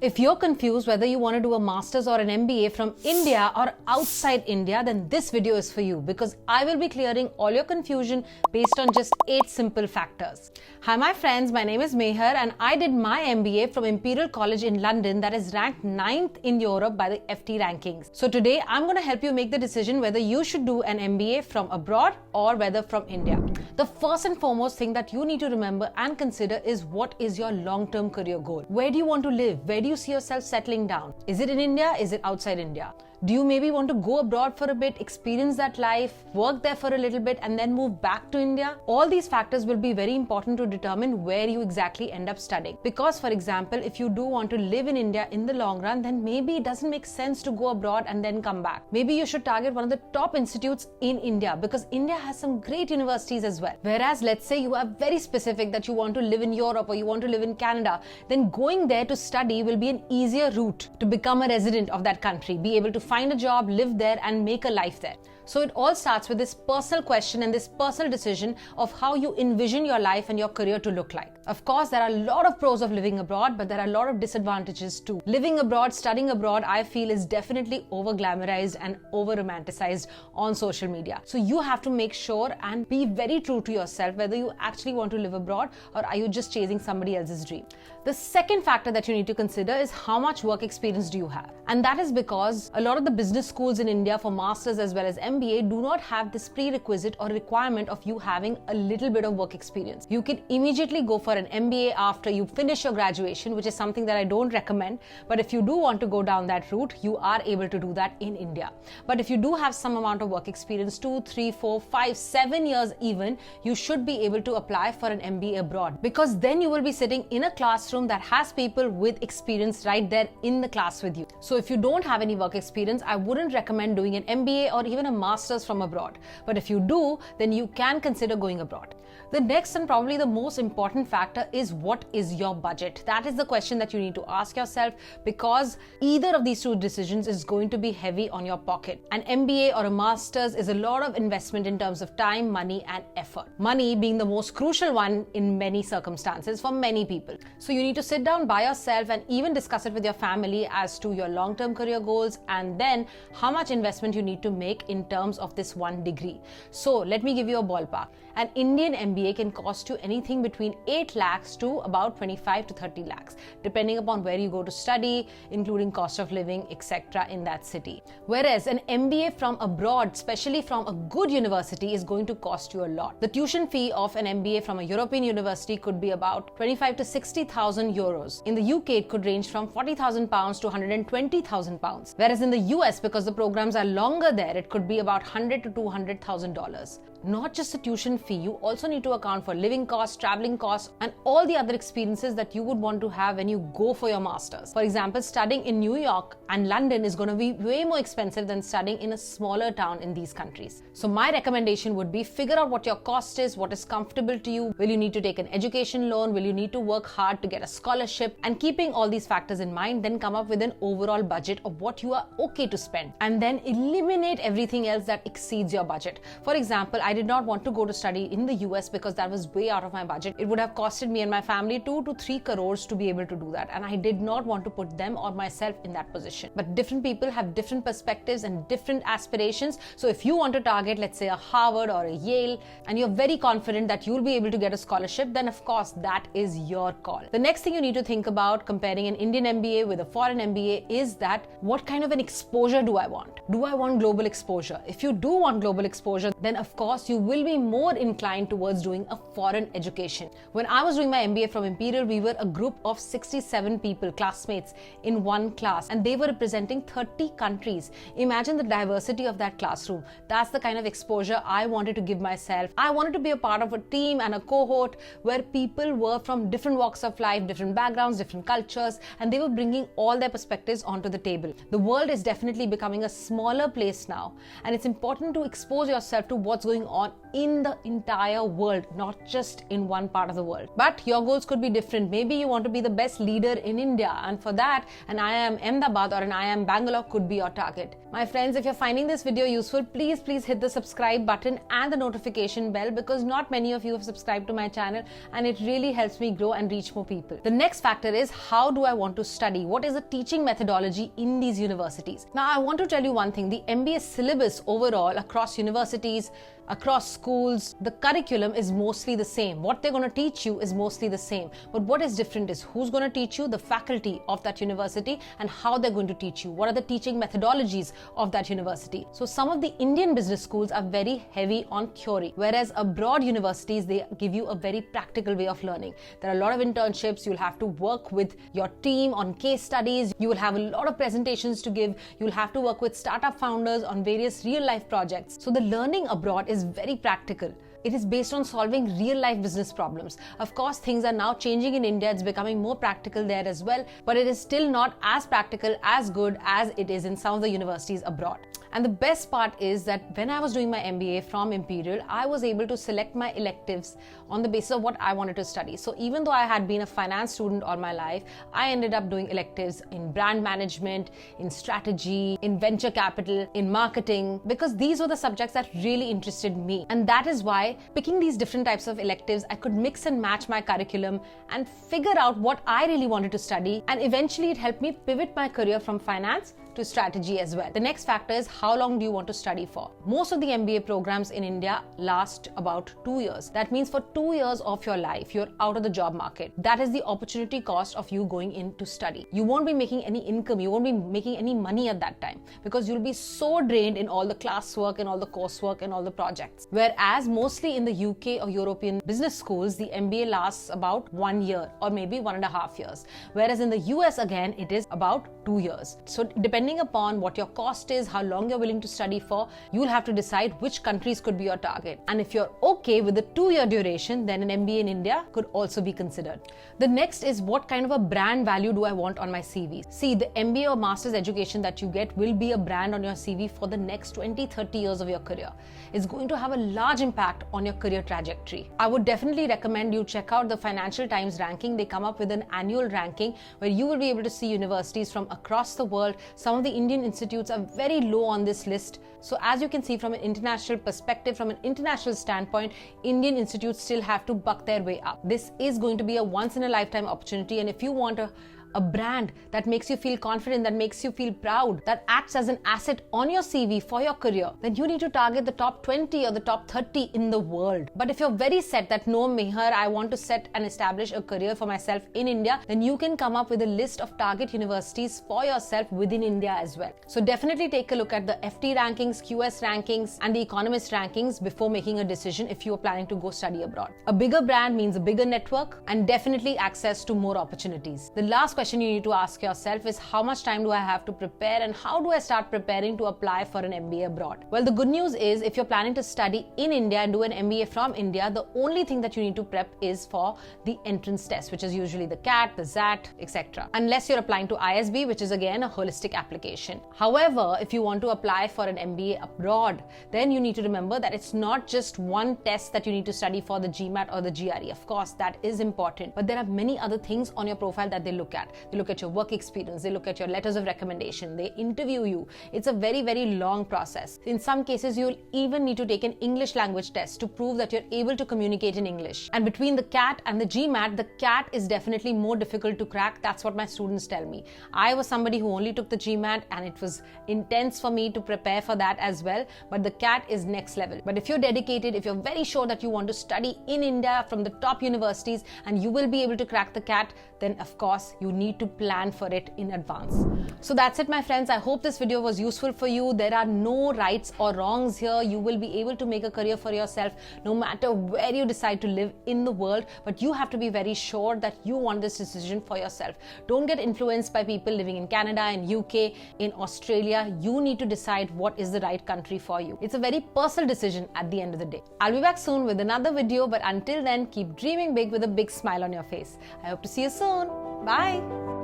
If you're confused whether you want to do a master's or an MBA from India or outside India, then this video is for you because I will be clearing all your confusion based on just 8 simple factors. Hi my friends, my name is Mehar and I did my MBA from Imperial College in London that is ranked 9th in Europe by the FT rankings. So today I'm going to help you make the decision whether you should do an MBA from abroad or whether from India. The first and foremost thing that you need to remember and consider is what is your long-term career goal? Where do you want to live? Where do you see yourself settling down? Is it in India? Is it outside India? Do you maybe want to go abroad for a bit, experience that life, work there for a little bit and then move back to India? All these factors will be very important to determine where you exactly end up studying. Because for example, if you do want to live in India in the long run, then maybe it doesn't make sense to go abroad and then come back. Maybe you should target one of the top institutes in India because India has some great universities as well. Whereas let's say you are very specific that you want to live in Europe or you want to live in Canada, then going there to study will be an easier route to become a resident of that country, be able to find a job, live there and make a life there. So it all starts with this personal question and this personal decision of how you envision your life and your career to look like. Of course, there are a lot of pros of living abroad, but there are a lot of disadvantages too. Living abroad, studying abroad, I feel is definitely over-glamorized and over-romanticized on social media. So you have to make sure and be very true to yourself whether you actually want to live abroad or are you just chasing somebody else's dream. The second factor that you need to consider is how much work experience do you have? And that is because a lot of the business schools in India for masters as well as MBA do not have this prerequisite or requirement of you having a little bit of work experience. You can immediately go for an MBA after you finish your graduation, which is something that I don't recommend. But if you do want to go down that route, you are able to do that in India. But if you do have some amount of work experience, 2, 3, 4, 5, 7 years even, you should be able to apply for an MBA abroad because then you will be sitting in a classroom that has people with experience right there in the class with you. So if you don't have any work experience, I wouldn't recommend doing an MBA or even a master's from abroad. But if you do, then you can consider going abroad. The next and probably the most important factor is what is your budget? That is the question that you need to ask yourself because either of these two decisions is going to be heavy on your pocket. An MBA or a master's is a lot of investment in terms of time, money and effort. Money being the most crucial one in many circumstances for many people. So you need to sit down by yourself and even discuss it with your family as to your long-term career goals and then how much investment you need to make in terms of this one degree. So let me give you a ballpark. An Indian MBA can cost you anything between 8 lakhs to about 25 to 30 lakhs, depending upon where you go to study, including cost of living, etc. in that city. Whereas an MBA from abroad, especially from a good university, is going to cost you a lot. The tuition fee of an MBA from a European university could be about 25 to 60,000 euros. In the UK, it could range from 40,000 pounds to 120,000 pounds. Whereas in the US, because the programs are longer there, it could be about $100,000 to $200,000. Not just the tuition fee, you also need to account for living costs, traveling costs, and all the other experiences that you would want to have when you go for your masters. For example, studying in New York and London is going to be way more expensive than studying in a smaller town in these countries. So my recommendation would be figure out what your cost is, what is comfortable to you. Will you need to take an education loan? Will you need to work hard to get a scholarship? And keeping all these factors in mind, then come up with an overall budget of what you are okay to spend. And then eliminate everything else that exceeds your budget. For example, I did not want to go to study in the US because that was way out of my budget. It would have costed me and my family 2 to 3 crores to be able to do that. And I did not want to put them or myself in that position. But different people have different perspectives and different aspirations. So if you want to target, let's say a Harvard or a Yale, and you're very confident that you'll be able to get a scholarship, then of course that is your call. The next thing you need to think about comparing an Indian MBA with a foreign MBA is that what kind of an exposure do I want? Do I want global exposure? If you do want global exposure, then of course you will be more inclined towards doing a foreign education. When I was doing my MBA from Imperial, we were a group of 67 people, classmates in one class, and they were representing 30 countries. Imagine the diversity of that classroom. That's the kind of exposure I wanted to give myself. I wanted to be a part of a team and a cohort where people were from different walks of life, different backgrounds, different cultures, and they were bringing all their perspectives onto the table. The world is definitely becoming a smaller place now, and it's important to expose yourself to what's going on in the entire world, not just in one part of the world. But your goals could be different. Maybe you want to be the best leader in India, and for that, an IIM Ahmedabad or an IIM Bangalore could be your target. My friends, if you're finding this video useful, please hit the subscribe button and the notification bell, because not many of you have subscribed to my channel, and it really helps me grow and reach more people. The next factor is, how do I want to study? What is the teaching methodology in these universities? Now, I want to tell you one thing. The MBA syllabus overall across universities, across schools, the curriculum is mostly the same. What they're going to teach you is mostly the same. But what is different is who's going to teach you, the faculty of that university, and how they're going to teach you. What are the teaching methodologies of that university? So some of the Indian business schools are very heavy on theory, whereas abroad universities, they give you a very practical way of learning. There are a lot of internships. You'll have to work with your team on case studies. You will have a lot of presentations to give. You'll have to work with startup founders on various real life projects. So the learning abroad is very practical. It is based on solving real life business problems. Of course, things are now changing in India. It's becoming more practical there as well, but it is still not as practical, as good as it is in some of the universities abroad. And the best part is that when I was doing my MBA from Imperial, I was able to select my electives on the basis of what I wanted to study. So even though I had been a finance student all my life, I ended up doing electives in brand management, in strategy, in venture capital, in marketing, because these were the subjects that really interested me. And that is why picking these different types of electives, I could mix and match my curriculum and figure out what I really wanted to study. And eventually it helped me pivot my career from finance to strategy as well. The next factor is, how long do you want to study for? Most of the MBA programs in India last about 2 years. That means for 2 years of your life, you're out of the job market. That is the opportunity cost of you going in to study. You won't be making any income. You won't be making any money at that time, because you'll be so drained in all the classwork and all the coursework and all the projects. Whereas mostly in the UK or European business schools, the MBA lasts about 1 year or maybe 1.5 years. Whereas in the US, again, it is about 2 years. So depending upon what your cost is, how long you're willing to study for, you'll have to decide which countries could be your target. And if you're okay with the 2-year duration, then an MBA in India could also be considered. The next is, what kind of a brand value do I want on my CV? See, the MBA or master's education that you get will be a brand on your CV for the next 20-30 years of your career. It's going to have a large impact on your career trajectory. I would definitely recommend you check out the Financial Times ranking. They come up with an annual ranking where you will be able to see universities from across the world. Some of the Indian institutes are very low on this list. So as you can see, from an international perspective, from an international standpoint, Indian institutes still have to buck their way up. This is going to be a once in a lifetime opportunity. And if you want a brand that makes you feel confident, that makes you feel proud, that acts as an asset on your CV for your career, then you need to target the top 20 or the top 30 in the world. But if you're very set that, no, Mehar, I want to set and establish a career for myself in India, then you can come up with a list of target universities for yourself within India as well. So definitely take a look at the FT rankings, QS rankings, and the Economist rankings before making a decision if you're planning to go study abroad. A bigger brand means a bigger network and definitely access to more opportunities. The last question you need to ask yourself is, how much time do I have to prepare, and how do I start preparing to apply for an MBA abroad? Well, the good news is, if you're planning to study in India and do an MBA from India, the only thing that you need to prep is for the entrance test, which is usually the CAT, the XAT, etc. Unless you're applying to ISB, which is again a holistic application. However, if you want to apply for an MBA abroad, then you need to remember that it's not just one test that you need to study for, the GMAT or the GRE. Of course, that is important, but there are many other things on your profile that they look at. They look at your work experience, they look at your letters of recommendation, they interview you. It's a very, very long process. In some cases, you'll even need to take an English language test to prove that you're able to communicate in English. And between the CAT and the GMAT, the CAT is definitely more difficult to crack. That's what my students tell me. I was somebody who only took the GMAT, and it was intense for me to prepare for that as well. But the CAT is next level. But if you're dedicated, if you're very sure that you want to study in India from the top universities and you will be able to crack the CAT, then of course you need to plan for it in advance. So that's it, my friends. I hope this video was useful for you. There are no rights or wrongs here. You will be able to make a career for yourself no matter where you decide to live in the world, but you have to be very sure that you want this decision for yourself. Don't get influenced by people living in Canada, in UK, in Australia. You need to decide what is the right country for you. It's a very personal decision at the end of the day. I'll be back soon with another video, but until then, keep dreaming big with a big smile on your face. I hope to see you soon. Bye.